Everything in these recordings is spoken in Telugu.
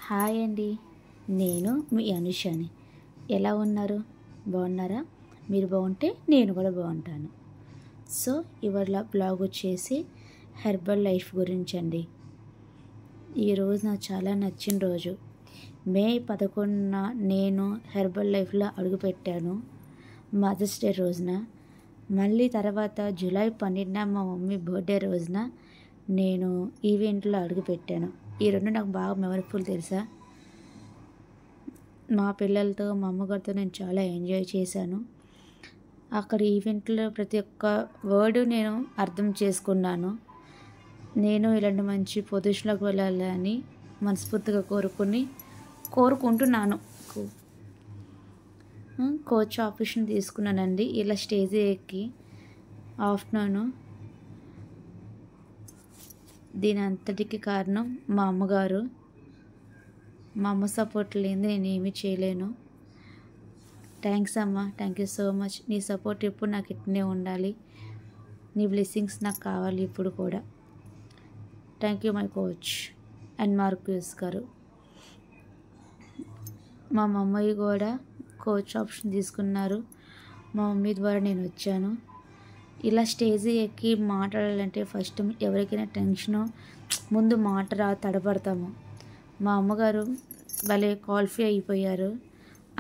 హాయ్ అండి. నేను మీ అనుషని. ఎలా ఉన్నారు? బాగున్నారా? మీరు బాగుంటే నేను కూడా బాగుంటాను. సో ఇవాళ బ్లాగ్ వచ్చేసి హెర్బల్ లైఫ్ గురించి అండి. ఈరోజు నాకు చాలా నచ్చిన రోజు. మే 11న నేను హెర్బల్ లైఫ్లో అడుగుపెట్టాను, మదర్స్ డే రోజున. మళ్ళీ తర్వాత జూలై 12న మా మమ్మీ బర్త్డే రోజున నేను ఈవెంట్లో అడుగుపెట్టాను. ఈ రెండు నాకు బాగా మెమరబుల్ తెలుసా. మా పిల్లలతో మా అమ్మగారితో నేను చాలా ఎంజాయ్ చేశాను. అక్కడ ఈవెంట్లో ప్రతి ఒక్క వర్డ్ నేను అర్థం చేసుకున్నాను. నేను ఇలాంటి మంచి పొజిషన్లోకి వెళ్ళాలని మనస్ఫూర్తిగా కోరుకుంటున్నాను. కోచ్ ఆపరేషన్ తీసుకున్నానండి. ఇలా స్టేజ్ ఎక్కి ఆఫ్టర్నూన్. దీని అంతటికి కారణం మా అమ్మగారు. మా అమ్మ సపోర్ట్ లేనిది నేను ఏమీ చేయలేను. థ్యాంక్స్ అమ్మ, థ్యాంక్ యూ సో మచ్. నీ సపోర్ట్ ఎప్పుడు నాకు ఇట్నే ఉండాలి. నీ బ్లెస్సింగ్స్ నాకు కావాలి ఇప్పుడు కూడా. Thank you my coach and Marcus గారు. మా మమ్మీ కూడా కోచ్ ఆప్షన్ తీసుకున్నారు. మా మమ్మీ ద్వారా నేను వచ్చాను. ఇలా స్టేజ్ ఎక్కి మాట్లాడాలంటే ఫస్ట్ ఎవరికైనా టెన్షను, ముందు మాట తడబడతాము. మా అమ్మగారు భలే క్వాలిఫై అయిపోయారు.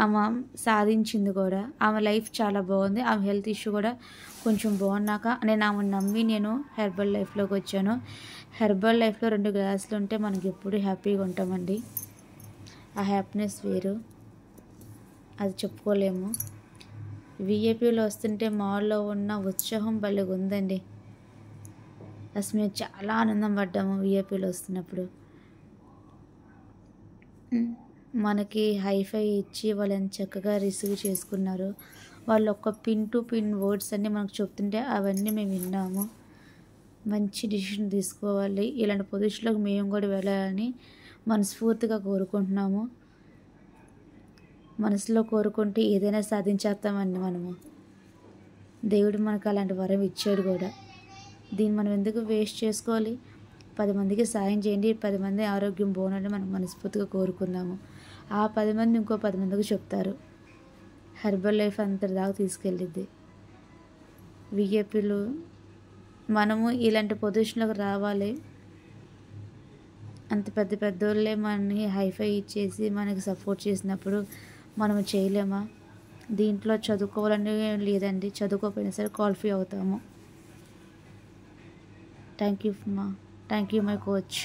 ఆమె సాధించింది కూడా. ఆమె లైఫ్ చాలా బాగుంది. ఆమె హెల్త్ ఇష్యూ కూడా కొంచెం బాగున్నాక నేను ఆమెను నమ్మి నేను హెర్బల్ లైఫ్లోకి వచ్చాను. హెర్బల్ లైఫ్లో 2 గ్లాసులు ఉంటే మనకి ఎప్పుడు హ్యాపీగా ఉంటామండి. ఆ హ్యాపీనెస్ వేరు, అది చెప్పుకోలేము. విఐపీలో వస్తుంటే మాల్లో ఉన్న ఉత్సాహం భలే ఉందండి. అసలు మేము చాలా ఆనందం పడ్డాము విఐపీలో వస్తున్నప్పుడు. మనకి హైఫై ఇచ్చి వాళ్ళని చక్కగా రిసీవ్ చేసుకున్నారు. వాళ్ళు ఒక పిన్ టు పిన్ వర్డ్స్ అన్నీ మనకు చెప్తుంటే అవన్నీ మేము విన్నాము. మంచి డిసిషన్ తీసుకోవాలి, ఇలాంటి పొజిషన్లోకి మేము కూడా వెళ్ళాలని మనస్ఫూర్తిగా కోరుకుంటున్నాము. మనసులో కోరుకుంటే ఏదైనా సాధించేస్తామండి మనము. దేవుడు మనకు అలాంటి వరం ఇచ్చాడు కూడా. దీన్ని మనం ఎందుకు వేస్ట్ చేసుకోవాలి? 10 మందికి సాయం చేయండి, 10 మంది ఆరోగ్యం బాగుండాలని మనం మనస్ఫూర్తిగా కోరుకుందాము. ఆ 10 మంది ఇంకో 10 మందికి చెప్తారు. హెర్బల్ లైఫ్ అంతటి దాకా తీసుకెళ్ళిద్ది. విఐపీలు మనము ఇలాంటి పొజిషన్లోకి రావాలి. అంత పెద్ద పెద్దోళ్ళే మనని హైఫై ఇచ్చేసి మనకి సపోర్ట్ చేసినప్పుడు మనము చేయలేమా? దీంట్లో చదువుకోవాలని లేదండి, చదువుకోకపోయినా సరే క్వాలిఫై అవుతాము. థ్యాంక్ యూ మా, థ్యాంక్ యూ మై కోచ్.